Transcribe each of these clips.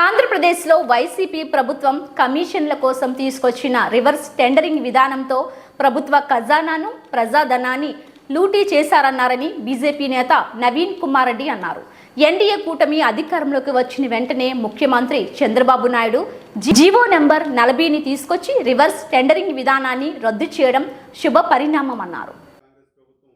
ఆంధ్రప్రదేశ్లో వైసీపీ ప్రభుత్వం కమిషన్ల కోసం తీసుకొచ్చిన రివర్స్ టెండరింగ్ విధానంతో ప్రభుత్వ ఖజానాను ప్రజాధనాన్ని లూటీ చేశారన్నారని బీజేపీ నేత నవీన్ కుమార్ రెడ్డి అన్నారు. ఎన్డీఏ కూటమి అధికారంలోకి వచ్చిన వెంటనే ముఖ్యమంత్రి చంద్రబాబు నాయుడు జీవో నెంబర్ 40ని తీసుకొచ్చి రివర్స్ టెండరింగ్ విధానాన్ని రద్దు చేయడం శుభ పరిణామం అన్నారు.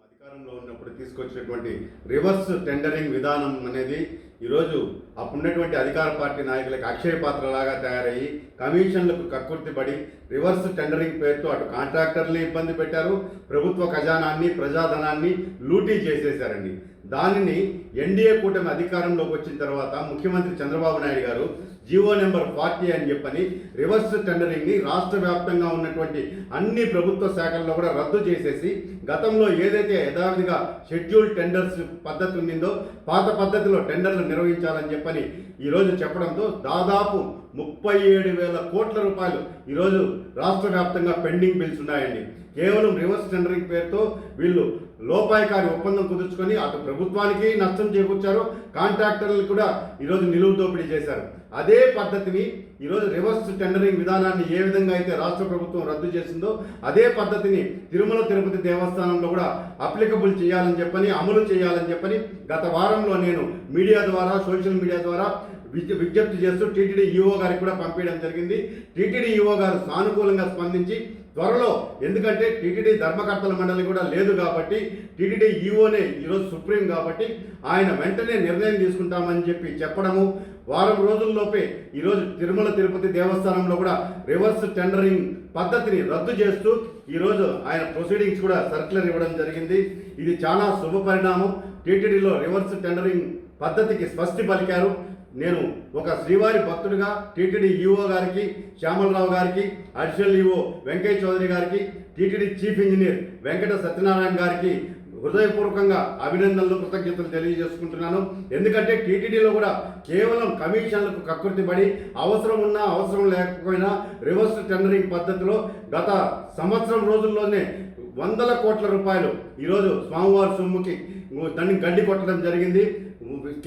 అధికారంలో ఉన్నప్పుడు తీసుకొచ్చినటువంటి రివర్స్ టెండరింగ్ విధానం అనేది ఈరోజు అప్పుడున్నటువంటి అధికార పార్టీ నాయకులకు అక్షయ పాత్రలాగా తయారయ్యి కమిషన్లకు కక్కుర్తిపడి రివర్స్ టెండరింగ్ పేరుతో అటు కాంట్రాక్టర్లు ఇబ్బంది పెట్టారు, ప్రభుత్వ ఖజానాన్ని ప్రజాధనాన్ని లూటీ చేసేశారండి. దానిని ఎన్డీఏ కూటమి అధికారంలోకి వచ్చిన తర్వాత ముఖ్యమంత్రి చంద్రబాబు నాయుడు గారు జీవో నెంబర్ 40 అని చెప్పని రివర్స్ టెండరింగ్ని రాష్ట్ర వ్యాప్తంగా ఉన్నటువంటి అన్ని ప్రభుత్వ శాఖల్లో కూడా రద్దు చేసేసి గతంలో ఏదైతే యథావిధిగా షెడ్యూల్ టెండర్స్ పద్ధతి ఉండిందో పాత పద్ధతిలో టెండర్లు నిర్వహించాలని చెప్పని ఈరోజు చెప్పడంతో దాదాపు 37,000 కోట్ల రూపాయలు ఈరోజు రాష్ట్ర వ్యాప్తంగా పెండింగ్ బిల్స్ ఉన్నాయండి. కేవలం రివర్స్ టెండరింగ్ పేరుతో వీళ్ళు లోపాయకారి ఒప్పందం కుదుర్చుకొని అటు ప్రభుత్వానికి నష్టం చేకూర్చారు, కాంట్రాక్టర్లు కూడా ఈరోజు నిలువు దోపిడీ చేశారు. అదే పద్ధతిని ఈరోజు రివర్స్ టెండరింగ్ విధానాన్ని ఏ విధంగా అయితే రాష్ట్ర ప్రభుత్వం రద్దు చేసిందో అదే పద్ధతిని తిరుమల తిరుపతి దేవస్థానంలో కూడా అప్లికబుల్ చేయాలని చెప్పని అమలు చేయాలని చెప్పని గత వారంలో నేను మీడియా ద్వారా సోషల్ మీడియా ద్వారా విజ్ఞప్తి చేస్తూ టీటీడీ ఈఓ గారికి కూడా పంపించడం జరిగింది. టీటీడీ ఈఓ గారు సానుకూలంగా స్పందించి త్వరలో, ఎందుకంటే టీటీడీ ధర్మకర్తల మండలి కూడా లేదు కాబట్టి టీటీడీ ఈఓనే ఈరోజు సుప్రీం కాబట్టి ఆయన వెంటనే నిర్ణయం తీసుకుంటామని చెప్పడము, వారం రోజుల్లోపే ఈరోజు తిరుమల తిరుపతి దేవస్థానంలో కూడా రివర్స్ టెండరింగ్ పద్ధతిని రద్దు చేస్తూ ఈరోజు ఆయన ప్రొసీడింగ్స్ కూడా సర్క్యులర్ ఇవ్వడం జరిగింది. ఇది చాలా శుభ పరిణామం. టీటీడీలో రివర్స్ టెండరింగ్ పద్ధతికి స్పష్టి పలికారు. నేను ఒక శ్రీవారి భక్తుడిగా టీటీడీ ఈఓ గారికి, శ్యామలరావు గారికి, అడిషనల్ ఈఓ వెంకయ్య చౌదరి గారికి, TTD chief engineer Venkata Satyanarayana గారికి హృదయపూర్వకంగా అభినందనలు, కృతజ్ఞతలు తెలియజేసుకుంటున్నాను. ఎందుకంటే టీటీడీలో కూడా కేవలం కమిషన్లకు కక్కుర్తిపడి అవసరం ఉన్నా అవసరం లేకపోయినా రివర్స్ టెండరింగ్ పద్ధతిలో గత సంవత్సరం రోజుల్లోనే 100 కోట్ల రూపాయలు ఈరోజు స్వామివారి సొమ్ముకి దాన్ని గడ్డి కొట్టడం జరిగింది.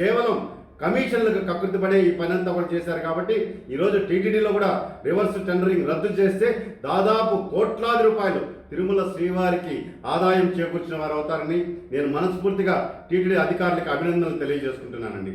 కేవలం కమిషన్లకు కక్కుర్తిపడే ఈ పని అంతా కూడా చేశారు కాబట్టి ఈరోజు టీటీడీలో కూడా రివర్స్ టెండరింగ్ రద్దు చేస్తే దాదాపు కోట్లాది రూపాయలు తిరుమల శ్రీవారికి ఆదాయం చేకూర్చిన వారు అవుతారని నేను మనస్ఫూర్తిగా టీటీడీ అధికారులకు అభినందనలు తెలియజేసుకుంటున్నానండి.